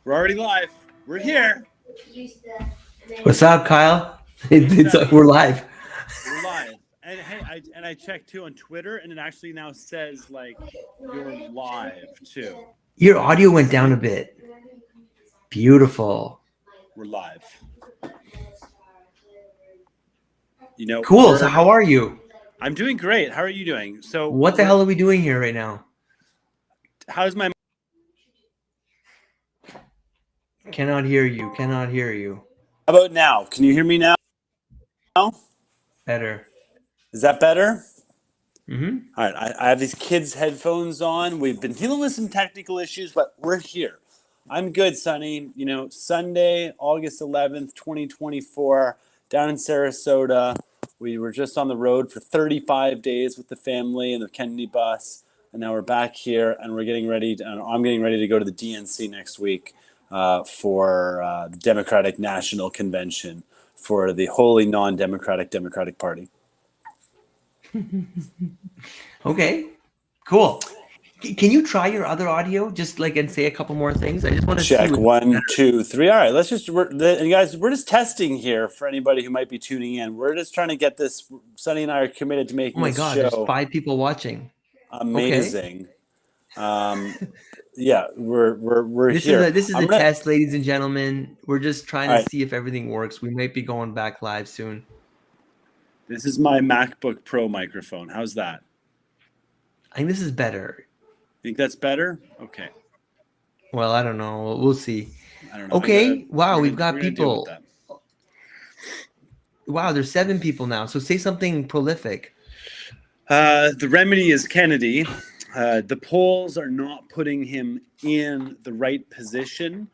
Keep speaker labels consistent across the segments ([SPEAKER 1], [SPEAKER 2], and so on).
[SPEAKER 1] We're already live. We're here.
[SPEAKER 2] What's up, Kyle?
[SPEAKER 1] Hey,
[SPEAKER 2] We're
[SPEAKER 1] Sonny.
[SPEAKER 2] live.
[SPEAKER 1] We're live. And hey, I checked too on Twitter, and it actually now says like you're live too.
[SPEAKER 2] Your
[SPEAKER 1] So I
[SPEAKER 2] audio
[SPEAKER 1] can
[SPEAKER 2] went down a
[SPEAKER 1] see
[SPEAKER 2] bit. Beautiful.
[SPEAKER 1] we're live. You know,
[SPEAKER 2] Cool. So, how are you?
[SPEAKER 1] I'm doing great. How are you doing? So
[SPEAKER 2] What the
[SPEAKER 1] we're
[SPEAKER 2] hell are we doing here right now?
[SPEAKER 1] how's my
[SPEAKER 2] Cannot hear you. Cannot hear you.
[SPEAKER 1] how about now? Can you hear me now?
[SPEAKER 2] Better.
[SPEAKER 1] Is that better?
[SPEAKER 2] Mm-hmm.
[SPEAKER 1] All right, I have these kids' headphones on. We've been dealing with some technical issues, but we're here. I'm good, Sonny. You know, Sunday, August 11th, 2024, down in Sarasota. We were just on the road for 35 days with the family and the Kennedy bus, and now we're back here, and we're getting ready. And I'm getting ready to go to the DNC next week for the Democratic National Convention for the wholly non-democratic Democratic Party.
[SPEAKER 2] Okay. Cool. Can you try your other audio just like and say a couple more things? I just want to see
[SPEAKER 1] Check
[SPEAKER 2] what.
[SPEAKER 1] 1, 2, 3. All right, let's just and guys, we're just testing here for anybody who might be tuning in. We're just trying to get this. Sonny and I are committed to
[SPEAKER 2] Oh
[SPEAKER 1] making
[SPEAKER 2] my
[SPEAKER 1] this
[SPEAKER 2] God, there's
[SPEAKER 1] show
[SPEAKER 2] 5 people watching. Okay.
[SPEAKER 1] amazing. Um, yeah, we're
[SPEAKER 2] This is
[SPEAKER 1] here.
[SPEAKER 2] a
[SPEAKER 1] I'm gonna.
[SPEAKER 2] test, ladies and gentlemen. We're just trying
[SPEAKER 1] All
[SPEAKER 2] to
[SPEAKER 1] right,
[SPEAKER 2] see if everything works. We might be going back live soon.
[SPEAKER 1] this is my MacBook Pro microphone. How's that?
[SPEAKER 2] I think this is better.
[SPEAKER 1] Think that's better? Okay.
[SPEAKER 2] Well, I don't know. We'll see.
[SPEAKER 1] I don't know.
[SPEAKER 2] Okay. Wow, we've
[SPEAKER 1] We're
[SPEAKER 2] got
[SPEAKER 1] gonna deal with
[SPEAKER 2] people.
[SPEAKER 1] that.
[SPEAKER 2] Wow, there's 7 people now. So say something prolific.
[SPEAKER 1] The remedy is Kennedy. The polls are not putting him in the right position.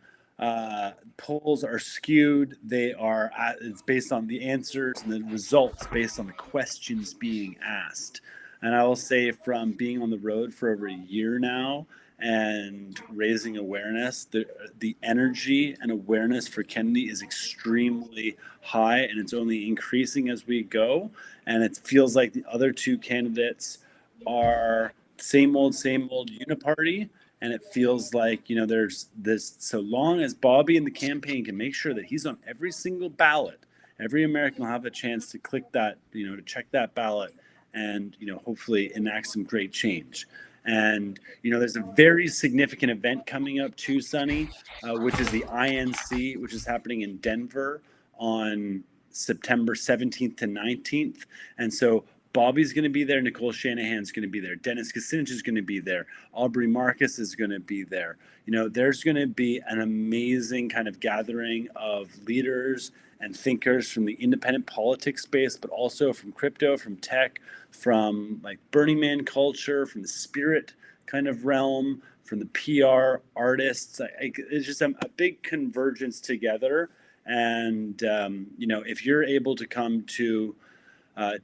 [SPEAKER 1] Polls are skewed. It's based on the answers and the results based on the questions being asked. And I will say, from being on the road for over a year now and raising awareness, the energy and awareness for Kennedy is extremely high, and it's only increasing as we go. And it feels like the other two candidates are same old uniparty. And it feels like, there's this, so long as Bobby and the campaign can make sure that he's on every single ballot, every American will have a chance to click that, to check that ballot and, hopefully enact some great change. And, there's a very significant event coming up too, Sonny, which is the INC, which is happening in Denver on September 17th to 19th. And so Bobby's going to be there. Nicole Shanahan's going to be there. Dennis Kucinich is going to be there. Aubrey Marcus is going to be there. There's going to be an amazing kind of gathering of leaders and thinkers from the independent politics space, but also from crypto, from tech, from like Burning Man culture, from the spirit kind of realm, from the PR artists. It's just a big convergence together. And, if you're able to come to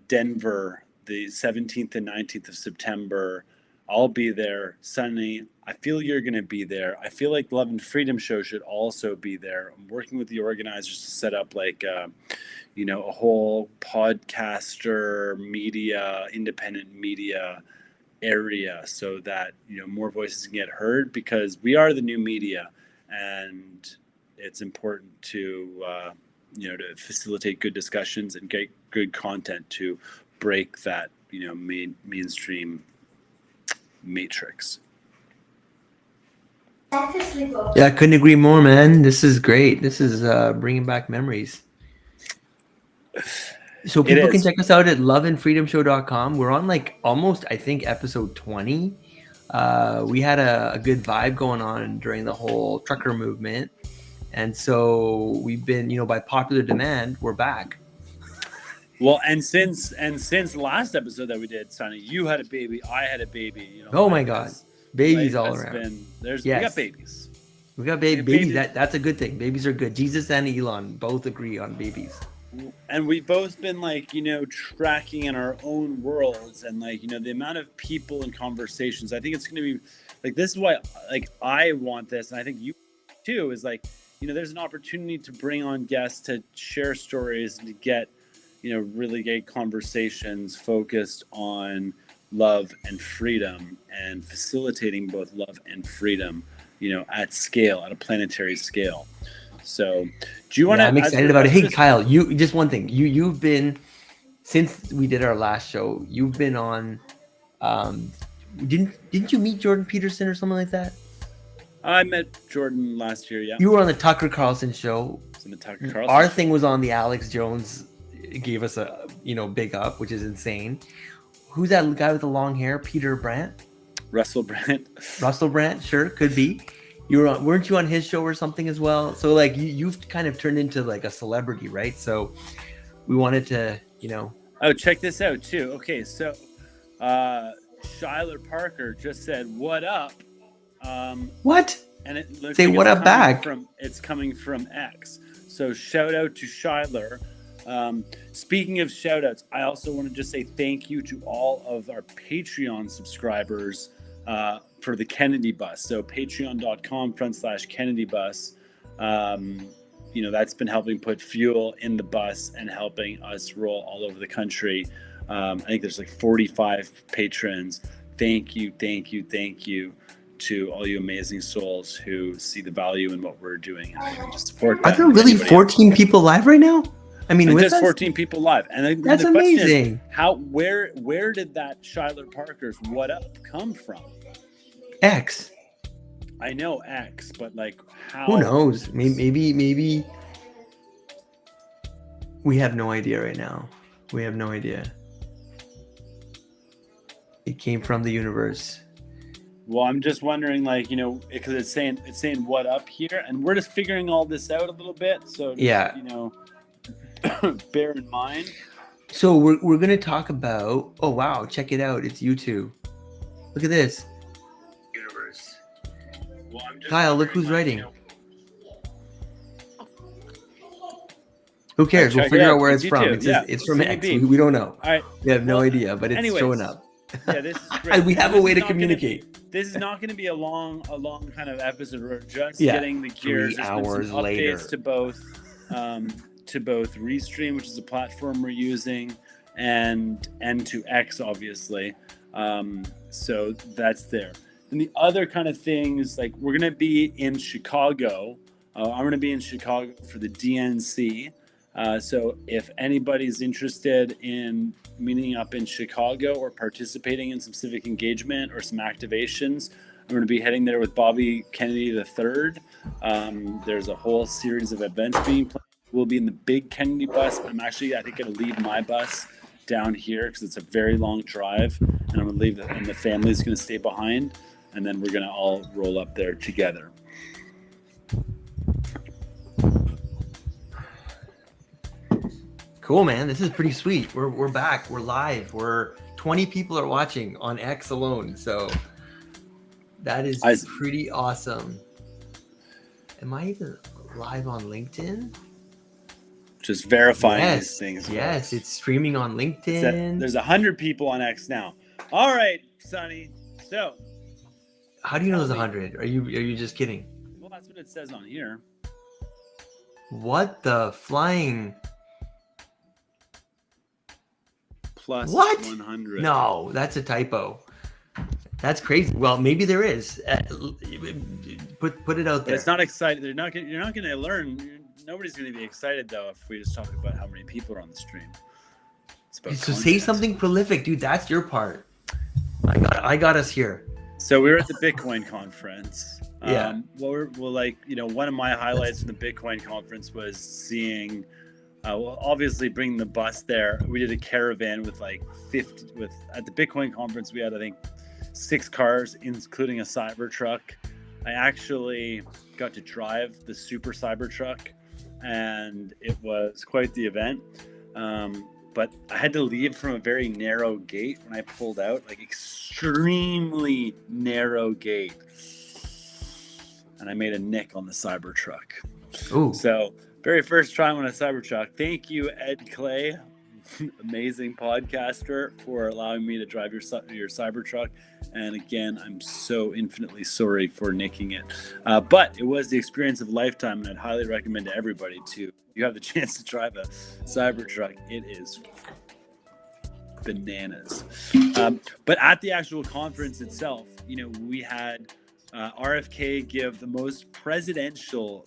[SPEAKER 1] Denver, the 17th and 19th of September. I'll be there. Sunny, I feel you're going to be there. I feel like Love and Freedom Show should also be there. I'm working with the organizers to set up like, a whole podcaster media, independent media area so that, more voices can get heard, because we are the new media, and it's important to, to facilitate good discussions and get good content to break that, mainstream matrix.
[SPEAKER 2] Yeah, I couldn't agree more, man. This is great. This is bringing back memories. So people can check us out at loveandfreedomshow.com. We're on like almost, I think, episode 20. We had a good vibe going on during the whole trucker movement. And so we've been, by popular demand, we're back.
[SPEAKER 1] Well, and since last episode that we did, Sonny, you had a baby, I had a baby.
[SPEAKER 2] Oh my God, babies all around.
[SPEAKER 1] We got babies.
[SPEAKER 2] We got babies. That's a good thing. Babies are good. Jesus and Elon both agree on babies.
[SPEAKER 1] And we've both been tracking in our own worlds, and the amount of people and conversations. I think it's going to be this is why I want this, and I think you too, is there's an opportunity to bring on guests to share stories and to get really great conversations focused on love and freedom, and facilitating both love and freedom. at scale, at a planetary scale. So, do you want
[SPEAKER 2] Yeah,
[SPEAKER 1] to?
[SPEAKER 2] I'm excited about it. Hey, Kyle, you just one thing. You've been since we did our last show. You've been on. Um, didn't you meet Jordan Peterson or something like that?
[SPEAKER 1] I met Jordan last year. Yeah,
[SPEAKER 2] You were on the Tucker Carlson show.
[SPEAKER 1] in the Tucker Carlson.
[SPEAKER 2] Our thing was on the Alex Jones. It gave us a big up, which is insane. Who's that guy with the long hair? Peter Brandt.
[SPEAKER 1] Russell Brand.
[SPEAKER 2] Russell Brand, sure, could be. Weren't you on his show or something as well? So like you've kind of turned into like a celebrity, right? So we wanted to,
[SPEAKER 1] Oh, check this out too. Okay, so Shyler Parker just said, "What up?"
[SPEAKER 2] What?
[SPEAKER 1] And it looks
[SPEAKER 2] Say
[SPEAKER 1] like
[SPEAKER 2] what
[SPEAKER 1] it's
[SPEAKER 2] up
[SPEAKER 1] coming
[SPEAKER 2] back.
[SPEAKER 1] It's coming from X. So shout out to Shyler. Speaking of shout outs, I also want to just say thank you to all of our Patreon subscribers for the Kennedy Bus. So patreon.com/Kennedy Bus. That's been helping put fuel in the bus and helping us roll all over the country. I think there's like 45 patrons. Thank you to all you amazing souls who see the value in what we're doing and just support that.
[SPEAKER 2] Are there really 14 people live right now? I mean,
[SPEAKER 1] with
[SPEAKER 2] just
[SPEAKER 1] 14 people live, and
[SPEAKER 2] that's
[SPEAKER 1] the question
[SPEAKER 2] amazing.
[SPEAKER 1] Is, where did that Shyler Parker's "What Up" come from?
[SPEAKER 2] X.
[SPEAKER 1] I know X, but like how?
[SPEAKER 2] Who knows? Maybe. We have no idea right now. We have no idea. It came from the universe.
[SPEAKER 1] Well, I'm just wondering, because it's saying "What up" here, and we're just figuring all this out a little bit. So bear in mind.
[SPEAKER 2] So we're gonna talk about. Oh wow! Check it out. It's YouTube. Look at this.
[SPEAKER 1] Universe. Well,
[SPEAKER 2] Kyle, look who's writing. Who cares? We'll figure out where it's from. It's from X. We don't know.
[SPEAKER 1] All right.
[SPEAKER 2] We have no idea, but it's showing up.
[SPEAKER 1] Yeah, this is great.
[SPEAKER 2] We have a way to communicate.
[SPEAKER 1] This is not going to be a long kind of episode. We're just getting the gears.
[SPEAKER 2] 3 hours later.
[SPEAKER 1] To both Restream, which is a platform we're using, and to X, obviously. So that's there. And the other kind of things, like we're going to be in Chicago. I'm going to be in Chicago for the DNC. So if anybody's interested in meeting up in Chicago or participating in some civic engagement or some activations, I'm going to be heading there with Bobby Kennedy III. There's a whole series of events being planned. We'll be in the big Kennedy bus. I'm actually, I think, going to leave my bus down here because it's a very long drive, and I'm going to leave and the family's going to stay behind, and then we're going to all roll up there together.
[SPEAKER 2] Cool, man. This is pretty sweet. We're back. We're live. 20 people are watching on X alone. So that is pretty awesome. Am I even live on LinkedIn?
[SPEAKER 1] Just verifying these things.
[SPEAKER 2] Yes, it's streaming on LinkedIn.
[SPEAKER 1] There's 100 people on X now. All right, Sonny. So
[SPEAKER 2] how do you know there's 100? Are you just kidding?
[SPEAKER 1] Well, that's what it says on here.
[SPEAKER 2] What the flying?
[SPEAKER 1] Plus
[SPEAKER 2] what?
[SPEAKER 1] 100.
[SPEAKER 2] No, that's a typo. That's crazy. Well, maybe there is. Put it out there.
[SPEAKER 1] But it's not exciting. You're not going to learn. Nobody's going to be excited though if we just talk about how many people are on the stream.
[SPEAKER 2] So say something prolific, dude. That's your part. I got us here.
[SPEAKER 1] So we were at the Bitcoin conference.
[SPEAKER 2] Yeah.
[SPEAKER 1] One of my highlights from the Bitcoin conference was seeing. Obviously bringing the bus there. We did a caravan with like 50. At the Bitcoin conference, we had I think 6 cars, including a Cybertruck. I actually got to drive the Super Cybertruck, and it was quite the event. But I had to leave from a very narrow gate when I pulled out, like extremely narrow gate, and I made a nick on the Cybertruck.
[SPEAKER 2] Ooh.
[SPEAKER 1] So. Very first time on a Cybertruck. Thank you, Ed Clay, amazing podcaster, for allowing me to drive your Cybertruck. And again, I'm so infinitely sorry for nicking it. But it was the experience of a lifetime, and I'd highly recommend to everybody to. You have the chance to drive a Cybertruck. It is bananas. But at the actual conference itself, we had RFK give the most presidential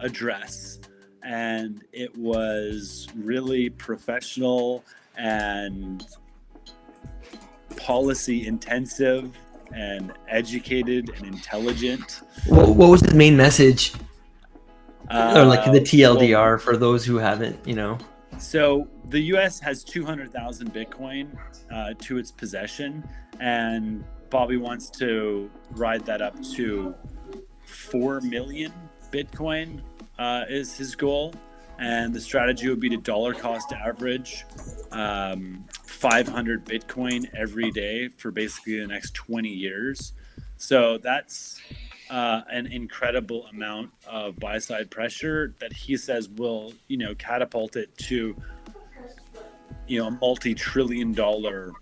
[SPEAKER 1] address, and it was really professional and policy intensive and educated and intelligent.
[SPEAKER 2] What was the main message? Or like the TLDR
[SPEAKER 1] well,
[SPEAKER 2] for those who haven't,
[SPEAKER 1] So the U.S. has 200,000 Bitcoin to its possession, and Bobby wants to ride that up to 4 million Bitcoin is his goal. And the strategy would be to dollar cost average 500 Bitcoin every day for basically the next 20 years. So that's an incredible amount of buy-side pressure that he says will, catapult it to, a multi-trillion-dollar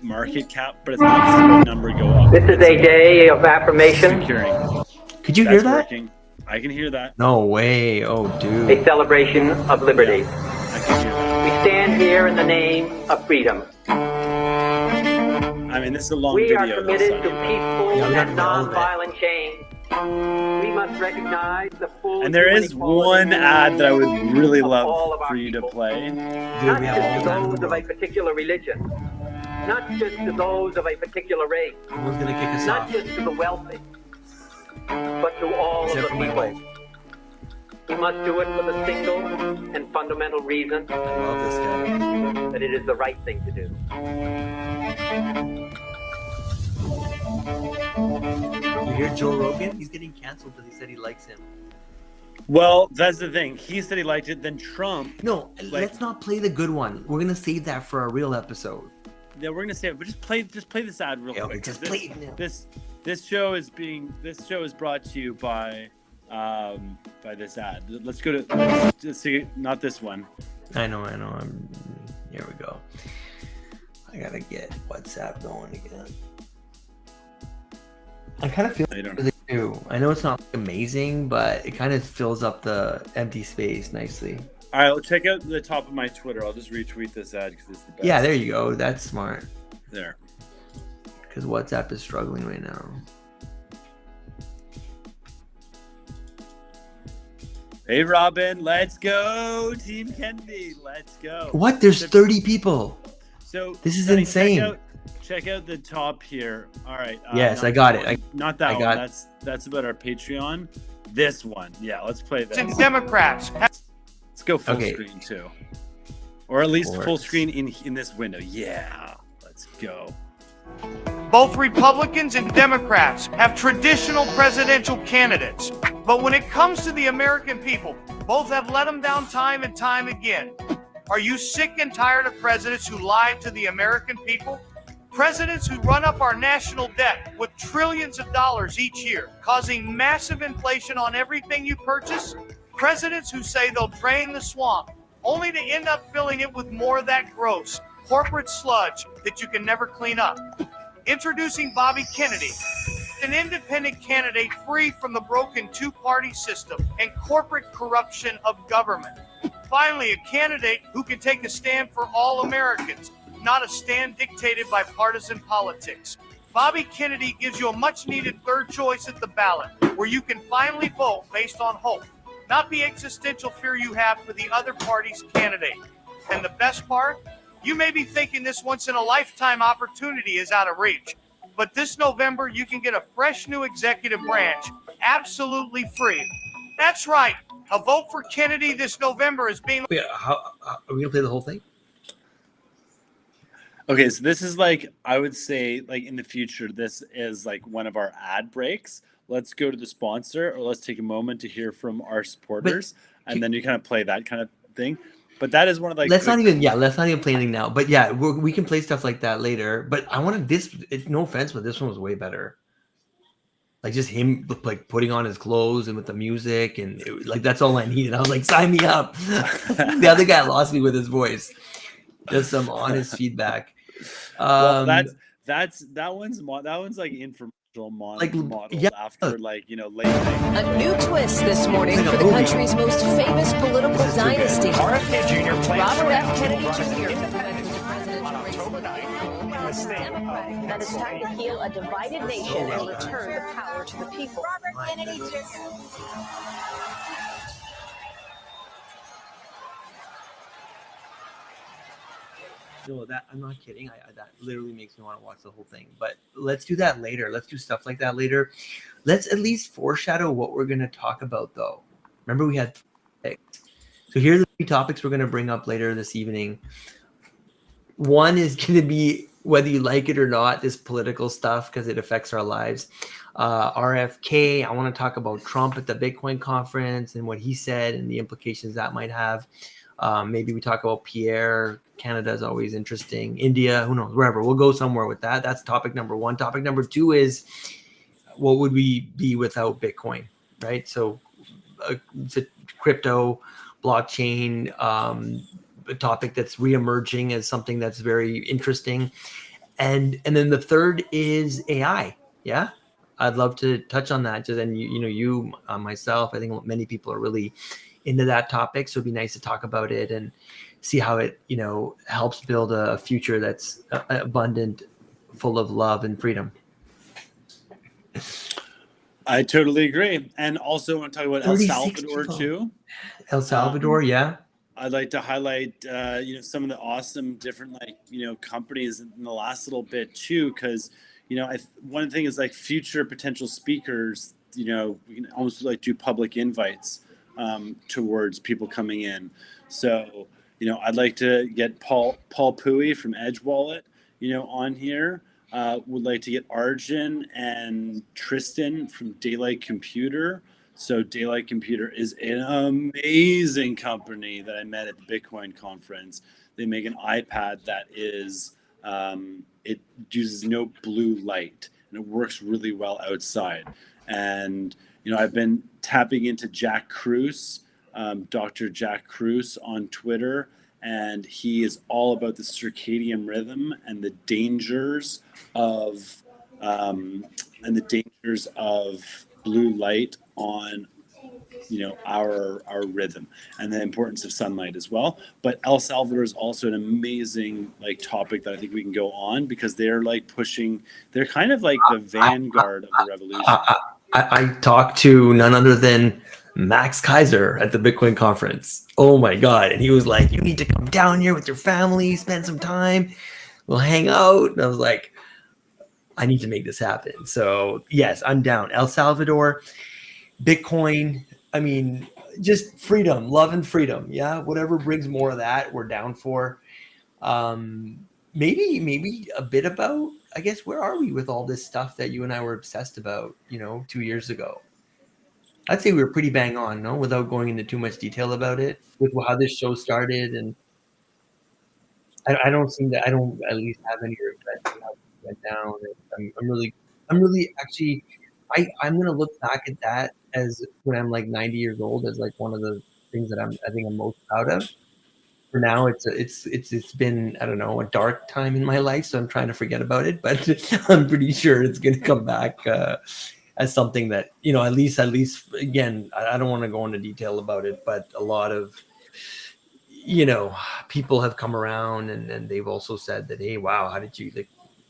[SPEAKER 1] market cap. But it's not just about number go up.
[SPEAKER 3] This is a day of affirmation.
[SPEAKER 1] Securing.
[SPEAKER 2] Could you hear that?
[SPEAKER 1] Working. I can hear that.
[SPEAKER 2] No way. Oh, dude.
[SPEAKER 3] A celebration of liberty.
[SPEAKER 1] Yeah, I can hear that.
[SPEAKER 3] We stand here in the name of freedom.
[SPEAKER 1] I mean, this is a long
[SPEAKER 3] We
[SPEAKER 1] video.
[SPEAKER 3] are committed to peaceful
[SPEAKER 2] Yeah, we have
[SPEAKER 3] and
[SPEAKER 2] to all of it.
[SPEAKER 3] non-violent change. We must recognize the full
[SPEAKER 1] And there is one ad that I would really
[SPEAKER 3] of all
[SPEAKER 1] love
[SPEAKER 3] of our
[SPEAKER 1] for you to
[SPEAKER 3] people.
[SPEAKER 1] play.
[SPEAKER 2] Dude,
[SPEAKER 3] Not
[SPEAKER 2] we have all
[SPEAKER 3] just
[SPEAKER 2] the
[SPEAKER 3] to
[SPEAKER 2] time in
[SPEAKER 3] those
[SPEAKER 2] the
[SPEAKER 3] of a
[SPEAKER 2] world.
[SPEAKER 3] particular religion, not just to those of a particular race,
[SPEAKER 2] Someone's gonna kick us
[SPEAKER 3] not
[SPEAKER 2] off.
[SPEAKER 3] just to the wealthy, but to all
[SPEAKER 2] Except
[SPEAKER 3] of
[SPEAKER 2] for
[SPEAKER 3] the
[SPEAKER 2] my
[SPEAKER 3] people.
[SPEAKER 2] wife.
[SPEAKER 3] We must do it for the single and fundamental reason
[SPEAKER 2] I love this guy.
[SPEAKER 3] that it is the right thing to do.
[SPEAKER 2] You hear Joe Rogan? He's getting canceled because he said he likes him.
[SPEAKER 1] Well, that's the thing. He said he liked it. Then Trump.
[SPEAKER 2] No, let's not play the good one. We're gonna save that for a real episode.
[SPEAKER 1] Yeah, we're gonna say it, but just play this ad real
[SPEAKER 2] Okay,
[SPEAKER 1] quick.
[SPEAKER 2] just
[SPEAKER 1] 'cause
[SPEAKER 2] play it now.
[SPEAKER 1] This show is brought to you by this ad. Let's go to let's see, not this one.
[SPEAKER 2] I know. Here we go. I gotta get WhatsApp going again. I kind of feel
[SPEAKER 1] I don't know.
[SPEAKER 2] really too. I know it's not amazing, but it kind of fills up the empty space nicely.
[SPEAKER 1] All right, well, check out the top of my Twitter. I'll just retweet this ad because it's the best.
[SPEAKER 2] Yeah, there you go. That's smart.
[SPEAKER 1] There.
[SPEAKER 2] Because WhatsApp is struggling right now.
[SPEAKER 1] Hey, Robin, let's go, Team Kennedy. Let's go.
[SPEAKER 2] What? There's 30 people.
[SPEAKER 1] So
[SPEAKER 2] This is
[SPEAKER 1] Sonny,
[SPEAKER 2] insane.
[SPEAKER 1] Check out the top here. All right.
[SPEAKER 2] Yes,
[SPEAKER 1] not
[SPEAKER 2] I got
[SPEAKER 1] that
[SPEAKER 2] it.
[SPEAKER 1] one. Not that
[SPEAKER 2] I
[SPEAKER 1] one.
[SPEAKER 2] got-
[SPEAKER 1] That's about our Patreon. This one. Yeah, let's play this.
[SPEAKER 4] And Democrats.
[SPEAKER 1] Let's go full
[SPEAKER 2] Okay.
[SPEAKER 1] screen too, or at least
[SPEAKER 2] Of
[SPEAKER 1] full
[SPEAKER 2] course.
[SPEAKER 1] screen in this window. Yeah, let's go.
[SPEAKER 4] Both Republicans and Democrats have traditional presidential candidates. But when it comes to the American people, both have let them down time and time again. Are you sick and tired of presidents who lie to the American people? Presidents who run up our national debt with trillions of dollars each year, causing massive inflation on everything you purchase? Presidents who say they'll drain the swamp, only to end up filling it with more of that gross corporate sludge that you can never clean up. Introducing Bobby Kennedy, an independent candidate free from the broken two-party system and corporate corruption of government. Finally, a candidate who can take a stand for all Americans, not a stand dictated by partisan politics. Bobby Kennedy gives you a much-needed third choice at the ballot, where you can finally vote based on hope, not the existential fear you have for the other party's candidate. And the best part? You may be thinking this once-in-a-lifetime opportunity is out of reach, but this November you can get a fresh new executive branch absolutely free. That's right. A vote for Kennedy this November is being
[SPEAKER 2] Wait, how are we gonna play the whole thing?
[SPEAKER 1] Okay, so this is like, I would say, like in the future, this is like one of our ad breaks. Let's go to the sponsor, or let's take a moment to hear from our supporters, and then you kind of play that kind of thing. But that is one of like.
[SPEAKER 2] Let's not even play anything now. But yeah, we can play stuff like that later. But I wanted this. No offense, but this one was way better. Like just him like putting on his clothes and with the music and like that's all I needed. I was like, sign me up. The other guy lost me with his voice. Just some honest feedback.
[SPEAKER 1] Well, that one's like informational model
[SPEAKER 2] yeah.
[SPEAKER 1] after like late night.
[SPEAKER 5] A new twist this morning
[SPEAKER 2] It's like
[SPEAKER 5] for
[SPEAKER 2] a
[SPEAKER 5] the
[SPEAKER 2] movie.
[SPEAKER 5] country's most famous political
[SPEAKER 2] This is too good.
[SPEAKER 5] dynasty.
[SPEAKER 6] RFK Jr. plans
[SPEAKER 5] Robert
[SPEAKER 6] to
[SPEAKER 5] F.
[SPEAKER 6] announce
[SPEAKER 5] Kennedy
[SPEAKER 6] he runs as an
[SPEAKER 5] Jr.
[SPEAKER 6] independent
[SPEAKER 5] presidential
[SPEAKER 6] on
[SPEAKER 5] race.
[SPEAKER 6] October 9th.
[SPEAKER 5] Democratic that is time to heal a divided nation and return the power to the people. Robert Kennedy Jr.
[SPEAKER 2] No, that I'm not kidding. That literally makes me want to watch the whole thing. But let's do that later. Let's do stuff like that later. Let's at least foreshadow what we're going to talk about, though. Remember, we had 3 topics. So here are the 3 topics we're going to bring up later this evening. One is going to be whether you like it or not, this political stuff, because it affects our lives. RFK, I want to talk about Trump at the Bitcoin conference and what he said and the implications that might have. Maybe we talk about Pierre. Canada is always interesting. India, who knows, wherever. We'll go somewhere with that. That's topic number 1. Topic number 2 is what would we be without Bitcoin, right? So it's a crypto, blockchain, a topic that's reemerging as something that's very interesting. And then the third is AI. Yeah, I'd love to touch on that. Just, and you, myself, I think many people are really into that topic. So it'd be nice to talk about it and see how it, helps build a future that's abundant, full of love and freedom.
[SPEAKER 1] I totally agree. And also want to talk about El Salvador too.
[SPEAKER 2] El Salvador, yeah.
[SPEAKER 1] I'd like to highlight, some of the awesome different, companies in the last little bit too, because, one thing is like future potential speakers, we can almost do public invites towards people coming in. So, I'd like to get Paul Pui from Edge Wallet, on here. Would like to get Arjun and Tristan from Daylight Computer. So Daylight Computer is an amazing company that I met at the Bitcoin conference. They make an iPad that is, it uses no blue light and it works really well outside. And, I've been tapping into Jack Kruse, Dr. Jack Kruse on Twitter, and he is all about the circadian rhythm and the dangers of, blue light on our rhythm and the importance of sunlight as well. But El Salvador is also an amazing topic that I think we can go on, because they're they're kind of like the vanguard of the revolution.
[SPEAKER 2] I talked to none other than Max Kaiser at the Bitcoin conference. Oh my God. And he was like, you need to come down here with your family, spend some time, we'll hang out. And I was like, I need to make this happen. So yes, I'm down. El Salvador, Bitcoin, I mean, just freedom, love and freedom. Yeah, whatever brings more of that, we're down for. Maybe a bit about, I guess, where are we with all this stuff that you and I were obsessed about, 2 years ago? I'd say we were pretty bang on, no, without going into too much detail about it, with how this show started. And I don't at least have any regrets on how it went down. I'm really actually, I'm going to look back at that as when I'm like 90 years old as like one of the things that I think I'm most proud of. For now, it's been, I don't know, a dark time in my life, so I'm trying to forget about it. But I'm pretty sure it's going to come back as something that, at least again, I don't want to go into detail about it, but a lot of, people have come around and they've also said that, hey, wow, how did you,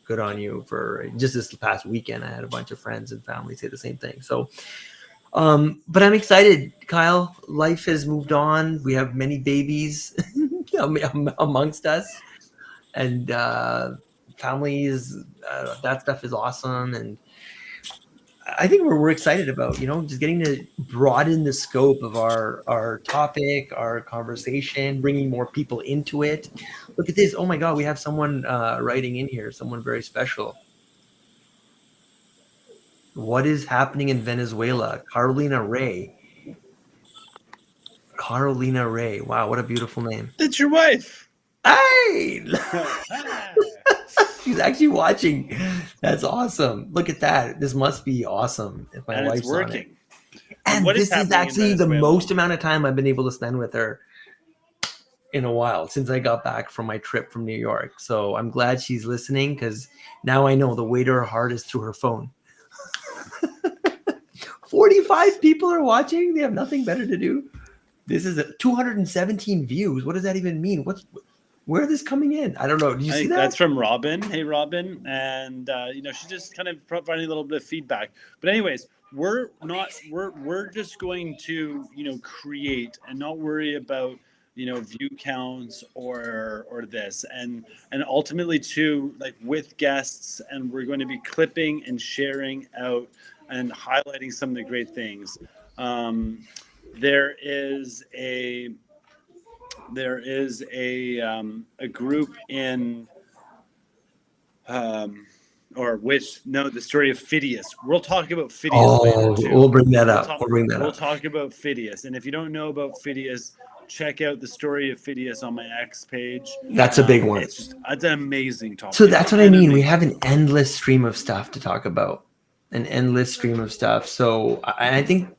[SPEAKER 2] good on you for just this past weekend. I had a bunch of friends and family say the same thing. So, but I'm excited, Kyle. Life has moved on. We have many babies amongst us, and families. That stuff is awesome, and I think we're excited about just getting to broaden the scope of our topic, our conversation, bringing more people into it. Look at this! Oh my God, we have someone writing in here. Someone very special. What is happening in Venezuela? Carolina Ray. Carolina Ray. Wow, what a beautiful name.
[SPEAKER 1] That's your wife.
[SPEAKER 2] Hey! She's actually watching. That's awesome. Look at that. This must be awesome if my wife's working. On it. And this is actually the most amount of time I've been able to spend with her in a while, since I got back from my trip from New York. So I'm glad she's listening, because now I know the way to her heart is through her phone. 45 people are watching. They have nothing better to do. This is 217 views. What does that even mean? Where is this coming in? I don't know. Did you
[SPEAKER 1] I
[SPEAKER 2] see
[SPEAKER 1] think
[SPEAKER 2] that?
[SPEAKER 1] that's from Robin. Hey, Robin. And, she's just kind of providing a little bit of feedback. But anyways, we're just going to, create and not worry about, view counts or this. And ultimately too, like with guests, and we're going to be clipping and sharing out and highlighting some of the great things. There is a group in the story of Phidias. We'll talk about Phidias later too.
[SPEAKER 2] We'll bring that up.
[SPEAKER 1] We'll talk about Phidias. And if you don't know about Phidias, check out the story of Phidias on my X page.
[SPEAKER 2] That's a big one.
[SPEAKER 1] It's an amazing topic.
[SPEAKER 2] So that's what I mean. We have an endless stream of stuff to talk about. So I think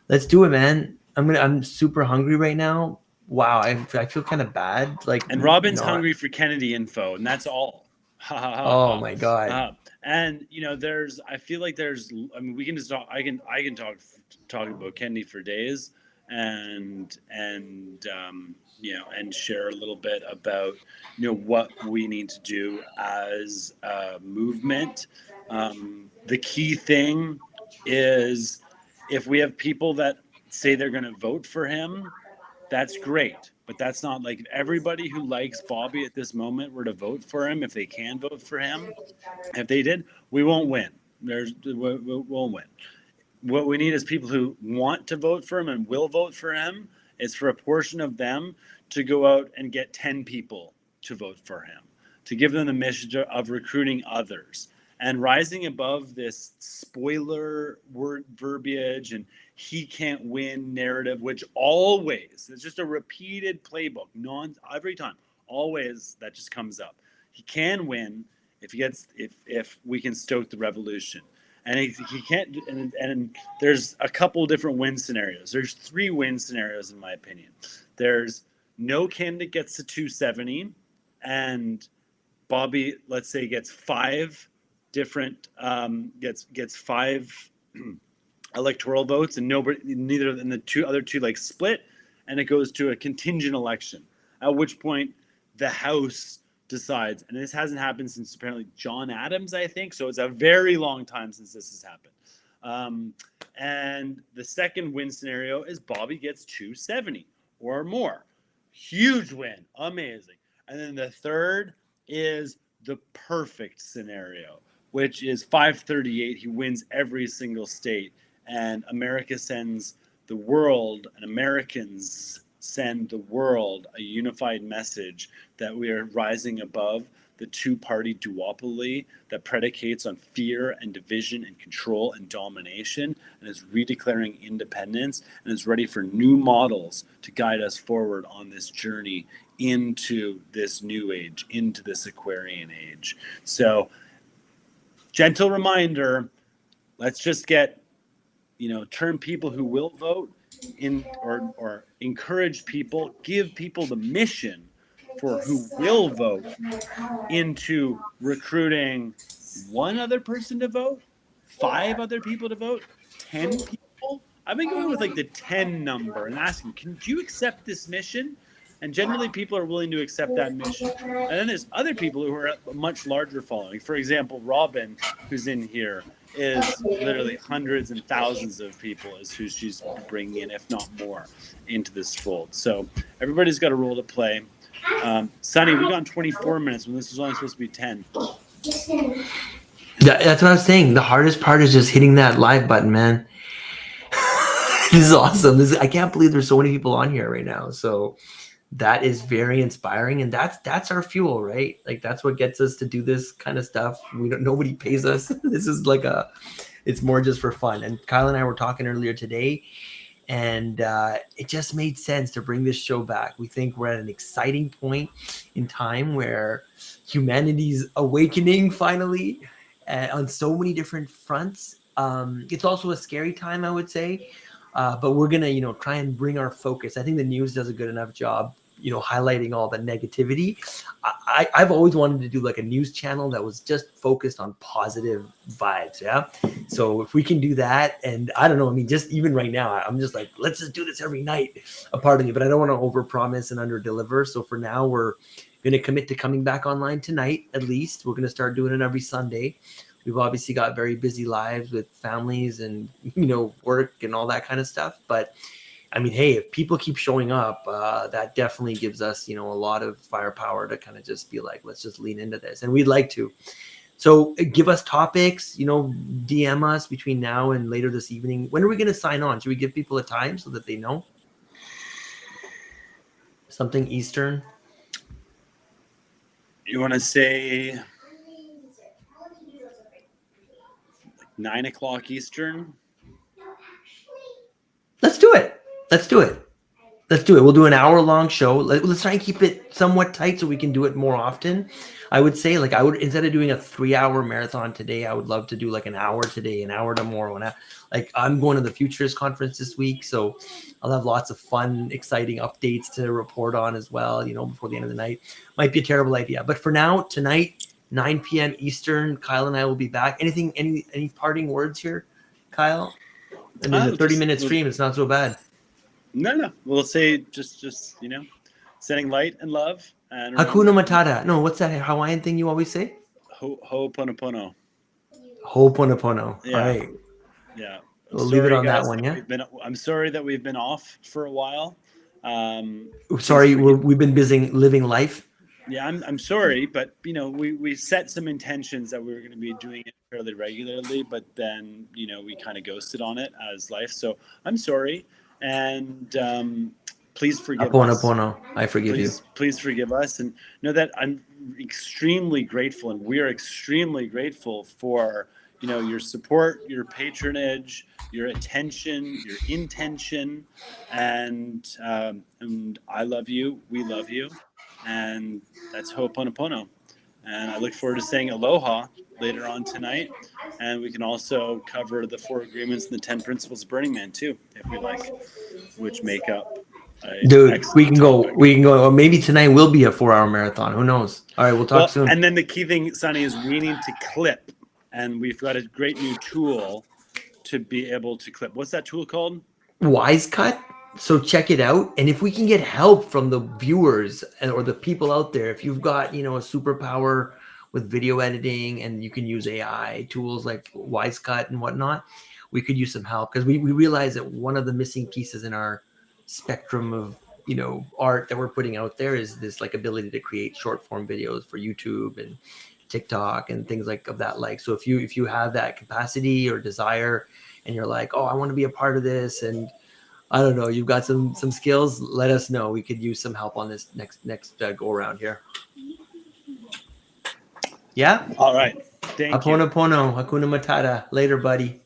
[SPEAKER 2] let's do it, man. I'm super hungry right now. Wow, I feel kind of bad.
[SPEAKER 1] And Robin's hungry for Kennedy info, and that's all.
[SPEAKER 2] Oh my god.
[SPEAKER 1] And I feel like we can just talk. I can talk about Kennedy for days, and share a little bit about what we need to do as a movement. The key thing is if we have people that say they're going to vote for him, that's great. But that's not like everybody who likes Bobby at this moment were to vote for him. If they can vote for him, if they did, we won't win. We won't win. What we need is people who want to vote for him and will vote for him. Is for a portion of them to go out and get 10 people to vote for him, to give them the mission of recruiting others and rising above this spoiler word verbiage and he can't win narrative, which always is just a repeated playbook, every time, always that just comes up. He can win if we can stoke the revolution. And he can't. And there's a couple different win scenarios. There's 3 win scenarios in my opinion. There's no candidate gets to 270, and Bobby, let's say, gets 5 different gets 5 electoral votes, and neither than the other two like split, and it goes to a contingent election. At which point, the House decides, and this hasn't happened since apparently John Adams, I think. So it's a very long time since this has happened. And the second win scenario is Bobby gets 270 or more. Huge win. Amazing. And then the third is the perfect scenario, which is 538. He wins every single state, and America sends the world, and Americans send the world a unified message that we are rising above the two-party duopoly that predicates on fear and division and control and domination, and is redeclaring independence and is ready for new models to guide us forward on this journey into this new age, into this Aquarian age. So, gentle reminder, let's just get, turn people who will vote in, or encourage people, give people the mission for who will vote into recruiting 1 other person to vote, 5 other people to vote, 10 people. I've been going with like the 10 number and asking, do you accept this mission? And generally people are willing to accept that mission. And then there's other people who are at a much larger following. For example, Robin, who's in here, is literally hundreds and thousands of people is who she's bringing in, if not more, into this fold. So everybody's got a role to play. Sonny, we got 24 minutes when this was only supposed to be 10.
[SPEAKER 2] That's what I was saying. The hardest part is just hitting that live button, man. This is awesome. I can't believe there's so many people on here right now. So that is very inspiring, and that's our fuel, right? Like that's what gets us to do this kind of stuff. Nobody pays us. This is it's more just for fun. And Kyle and I were talking earlier today, and it just made sense to bring this show back. We think we're at an exciting point in time where humanity's awakening finally on so many different fronts. It's also a scary time, I would say. But we're going to, try and bring our focus. I think the news does a good enough job highlighting all the negativity. I've always wanted to do like a news channel that was just focused on positive vibes. Yeah. So if we can do that, and I don't know, I mean, just even right now, I'm just like, let's just do this every night, a part of me, but I don't want to overpromise and underdeliver. So for now, we're going to commit to coming back online tonight. At least we're going to start doing it every Sunday. We've obviously got very busy lives with families and, work and all that kind of stuff. But I mean, hey, if people keep showing up, that definitely gives us, a lot of firepower to kind of just be like, let's just lean into this. And we'd like to. So give us topics, DM us between now and later this evening. When are we going to sign on? Should we give people a time so that they know? Something Eastern?
[SPEAKER 1] You want to say like 9 o'clock Eastern?
[SPEAKER 2] Let's do it. Let's do it. We'll do an hour-long show. Let's try and keep it somewhat tight so we can do it more often. I would say, instead of doing a 3-hour marathon today, I would love to do like an hour today, an hour tomorrow. I'm going to the Futurist conference this week, so I'll have lots of fun, exciting updates to report on as well, before the end of the night. Might be a terrible idea. But for now, tonight, 9 p.m. Eastern, Kyle and I will be back. Any parting words here, Kyle? I mean, the 30-minute stream, it's not so bad.
[SPEAKER 1] No. We'll say just sending light and love. And
[SPEAKER 2] Hakuna Matata. No, what's that Hawaiian thing you always say?
[SPEAKER 1] Ho'oponopono.
[SPEAKER 2] Ho'oponopono.
[SPEAKER 1] Yeah.
[SPEAKER 2] All right.
[SPEAKER 1] Yeah.
[SPEAKER 2] We'll leave it on that one, yeah?
[SPEAKER 1] I'm sorry that we've been off for a while.
[SPEAKER 2] Sorry, we've been busy living life.
[SPEAKER 1] Yeah, I'm sorry, but we set some intentions that we were going to be doing it fairly regularly, but then we kind of ghosted on it as life. So I'm sorry, and please forgive us.
[SPEAKER 2] I forgive you.
[SPEAKER 1] Please forgive us, and know that I'm extremely grateful, and we are extremely grateful for your support, your patronage, your attention, your intention, and I love you. We love you. And that's Ho'oponopono. And I look forward to saying aloha later on tonight. And we can also cover the 4 agreements and the 10 principles of Burning Man too, if we like, which make up.
[SPEAKER 2] Dude, we can go. Or maybe tonight will be a 4-hour marathon. Who knows? All right, we'll talk soon.
[SPEAKER 1] And then the key thing, Sonny, is we need to clip. And we've got a great new tool to be able to clip. What's that tool called?
[SPEAKER 2] WiseCut. So check it out. And if we can get help from the viewers or the people out there, if you've got, a superpower with video editing and you can use AI tools like WiseCut and whatnot, we could use some help, because we realize that one of the missing pieces in our spectrum of, art that we're putting out there is this ability to create short form videos for YouTube and TikTok and things of that. So if you have that capacity or desire and you're like, oh, I want to be a part of this, and I don't know, you've got some skills, let us know. We could use some help on this next go around here. Yeah?
[SPEAKER 1] All right. Thank you.
[SPEAKER 2] Ho'oponopono, Hakuna Matata. Later, buddy.